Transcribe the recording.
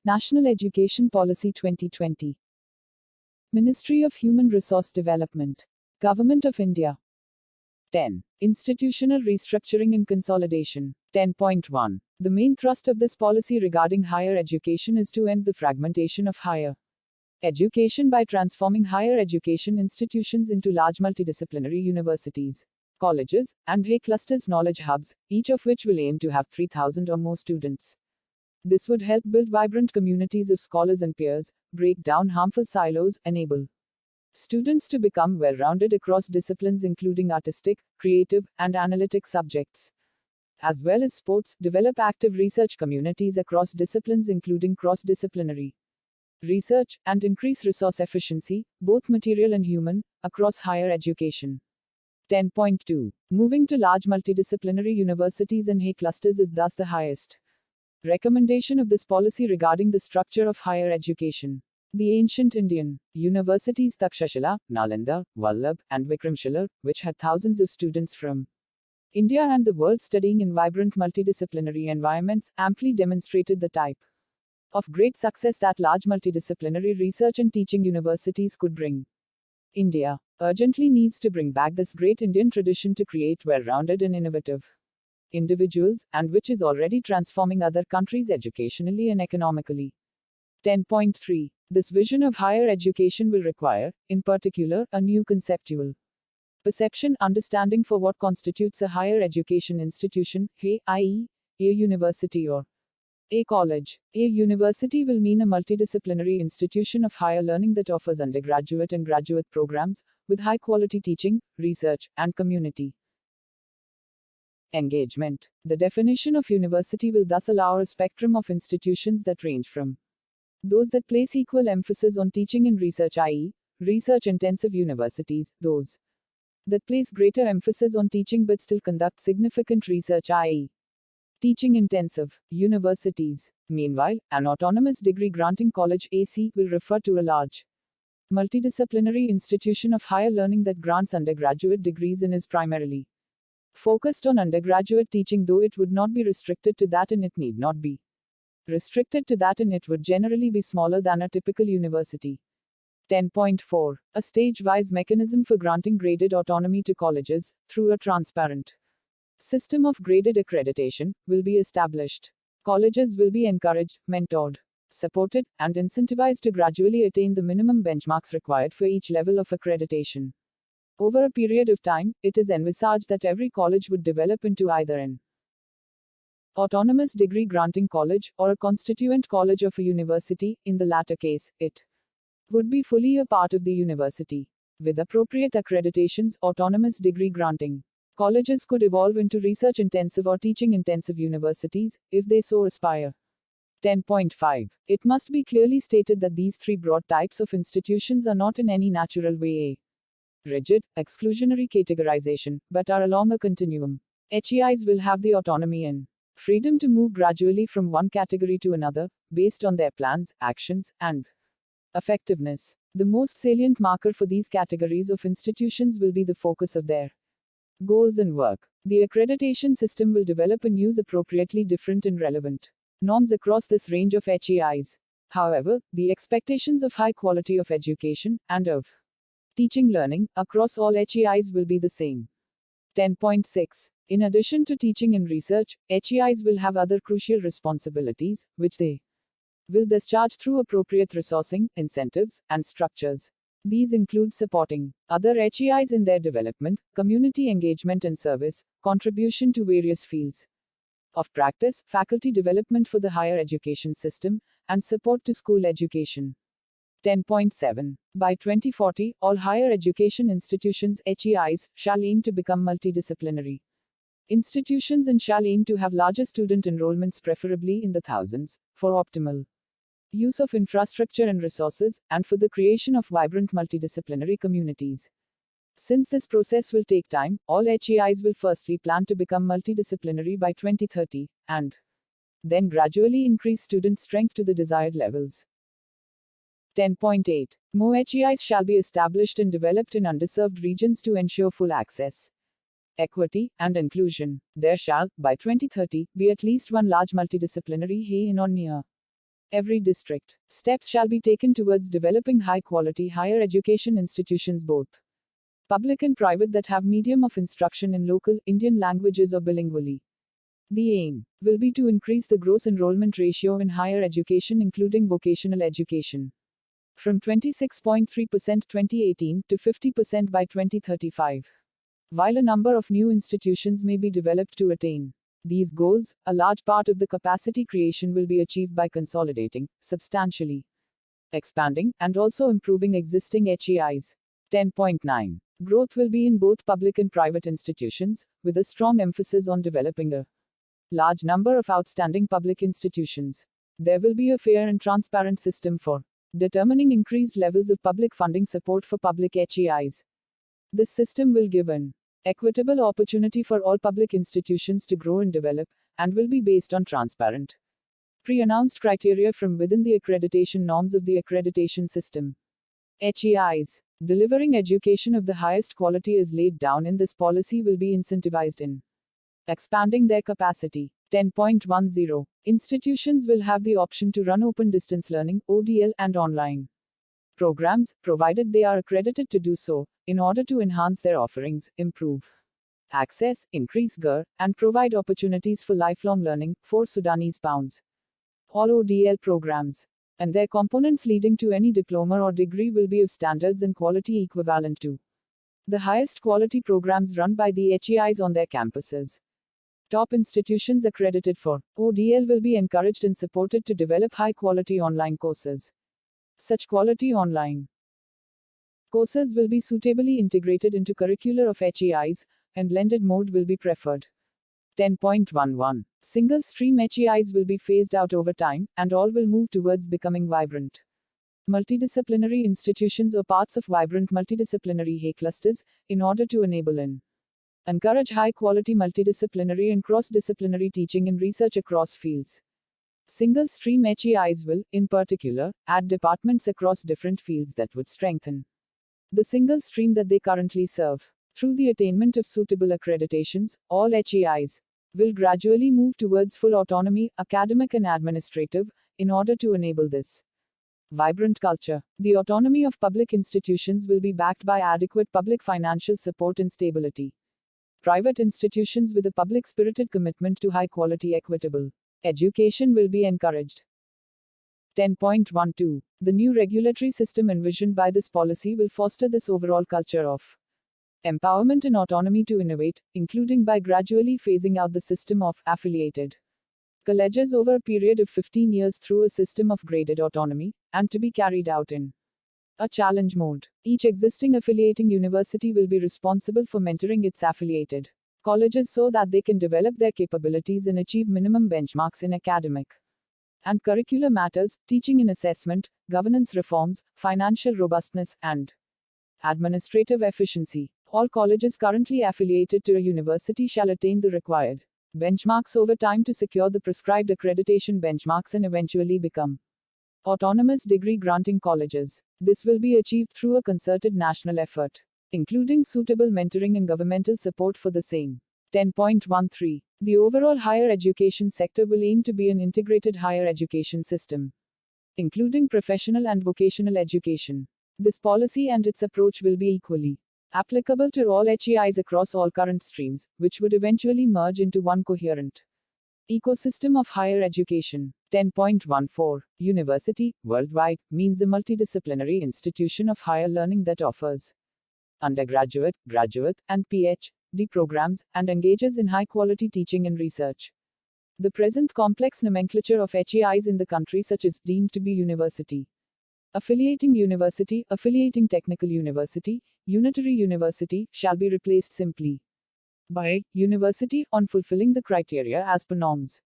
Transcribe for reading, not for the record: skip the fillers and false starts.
National Education Policy 2020. Ministry of Human Resource Development. Government of India. 10. Institutional Restructuring and Consolidation. 10.1. The main thrust of this policy regarding higher education is to end the fragmentation of higher education by transforming higher education institutions into large multidisciplinary universities, colleges, and clusters knowledge hubs, each of which will aim to have 3,000 or more students. This would help build vibrant communities of scholars and peers, break down harmful silos, enable students to become well-rounded across disciplines including artistic, creative, and analytic subjects, as well as sports, develop active research communities across disciplines including cross-disciplinary research, and increase resource efficiency, both material and human, across higher education. 10.2. Moving to large multidisciplinary universities and clusters is thus the highest recommendation of this policy regarding the structure of higher education. The ancient Indian universities Takshashila, Nalanda, Vallabh, and Vikramshila, which had thousands of students from India and the world studying in vibrant multidisciplinary environments, amply demonstrated the type of great success that large multidisciplinary research and teaching universities could bring. India urgently needs to bring back this great Indian tradition to create well-rounded and innovative individuals, and which is already transforming other countries educationally and economically. 10.3. This vision of higher education will require, in particular, a new conceptual perception, understanding for what constitutes a higher education institution, i.e., a university or a college. A university will mean a multidisciplinary institution of higher learning that offers undergraduate and graduate programs, with high-quality teaching, research, and community engagement. The definition of university will thus allow a spectrum of institutions that range from those that place equal emphasis on teaching and research, i.e., research-intensive universities, those that place greater emphasis on teaching but still conduct significant research, i.e., teaching-intensive universities. Meanwhile, an autonomous degree-granting college (AC) will refer to a large multidisciplinary institution of higher learning that grants undergraduate degrees and is primarily focused on undergraduate teaching, though it would not be restricted to that and it need not be restricted to that and it would generally be smaller than a typical university. 10.4. A stage-wise mechanism for granting graded autonomy to colleges, through a transparent system of graded accreditation, will be established. Colleges will be encouraged, mentored, supported, and incentivized to gradually attain the minimum benchmarks required for each level of accreditation. Over a period of time, it is envisaged that every college would develop into either an autonomous degree-granting college, or a constituent college of a university. In the latter case, it would be fully a part of the university. With appropriate accreditations, autonomous degree-granting colleges could evolve into research-intensive or teaching-intensive universities, if they so aspire. 10.5. It must be clearly stated that these three broad types of institutions are not in any natural way a rigid, exclusionary categorization, but are along a continuum. HEIs will have the autonomy and freedom to move gradually from one category to another, based on their plans, actions, and effectiveness. The most salient marker for these categories of institutions will be the focus of their goals and work. The accreditation system will develop and use appropriately different and relevant norms across this range of HEIs. However, the expectations of high quality of education, and of teaching learning, across all HEIs will be the same. 10.6. In addition to teaching and research, HEIs will have other crucial responsibilities, which they will discharge through appropriate resourcing, incentives, and structures. These include supporting other HEIs in their development, community engagement and service, contribution to various fields of practice, faculty development for the higher education system, and support to school education. 10.7. By 2040, all higher education institutions (HEIs) shall aim to become multidisciplinary institutions and shall aim to have larger student enrollments, preferably in the thousands, for optimal use of infrastructure and resources, and for the creation of vibrant multidisciplinary communities. Since this process will take time, all HEIs will firstly plan to become multidisciplinary by 2030, and then gradually increase student strength to the desired levels. 10.8. More HEIs shall be established and developed in underserved regions to ensure full access, equity, and inclusion. There shall, by 2030, be at least one large multidisciplinary HEI in or near every district. Steps shall be taken towards developing high-quality higher education institutions, both public and private, that have medium of instruction in local Indian languages or bilingually. The aim will be to increase the gross enrollment ratio in higher education, including vocational education, from 26.3% 2018 to 50% by 2035. While a number of new institutions may be developed to attain these goals, a large part of the capacity creation will be achieved by consolidating, substantially expanding, and also improving existing HEIs. 10.9. Growth will be in both public and private institutions, with a strong emphasis on developing a large number of outstanding public institutions. There will be a fair and transparent system for determining increased levels of public funding support for public HEIs. This system will give an equitable opportunity for all public institutions to grow and develop, and will be based on transparent, pre-announced criteria from within the accreditation norms of the accreditation system. HEIs delivering education of the highest quality as laid down in this policy will be incentivized in expanding their capacity. 10.10. Institutions will have the option to run open distance learning (ODL) and online programs, provided they are accredited to do so, in order to enhance their offerings, improve access, increase GR, and provide opportunities for lifelong learning. 4 Sudanese pounds. All ODL programs and their components leading to any diploma or degree will be of standards and quality equivalent to the highest quality programs run by the HEIs on their campuses. Top institutions accredited for ODL will be encouraged and supported to develop high-quality online courses. Such quality online courses will be suitably integrated into curricula of HEIs, and blended mode will be preferred. 10.11. Single stream HEIs will be phased out over time, and all will move towards becoming vibrant multidisciplinary institutions or parts of vibrant multidisciplinary HEI clusters, in order to enable and encourage high-quality multidisciplinary and cross-disciplinary teaching and research across fields. Single-stream HEIs will, in particular, add departments across different fields that would strengthen the single stream that they currently serve. Through the attainment of suitable accreditations, all HEIs will gradually move towards full autonomy, academic and administrative, in order to enable this vibrant culture. The autonomy of public institutions will be backed by adequate public financial support and stability. Private institutions with a public-spirited commitment to high-quality equitable education will be encouraged. 10.12. The new regulatory system envisioned by this policy will foster this overall culture of empowerment and autonomy to innovate, including by gradually phasing out the system of affiliated colleges over a period of 15 years through a system of graded autonomy, and to be carried out in a challenge mode. Each existing affiliating university will be responsible for mentoring its affiliated colleges so that they can develop their capabilities and achieve minimum benchmarks in academic and curricular matters, teaching and assessment, governance reforms, financial robustness, and administrative efficiency. All colleges currently affiliated to a university shall attain the required benchmarks over time to secure the prescribed accreditation benchmarks and eventually become autonomous degree-granting colleges. This will be achieved through a concerted national effort, including suitable mentoring and governmental support for the same. 10.13. The overall higher education sector will aim to be an integrated higher education system, including professional and vocational education. This policy and its approach will be equally applicable to all HEIs across all current streams, which would eventually merge into one coherent ecosystem of higher education. 10.14. University, worldwide, means a multidisciplinary institution of higher learning that offers undergraduate, graduate, and PhD programs, and engages in high-quality teaching and research. The present complex nomenclature of HEIs in the country, such as deemed to be university, affiliating university, affiliating technical university, unitary university, shall be replaced simply by university, on fulfilling the criteria as per norms.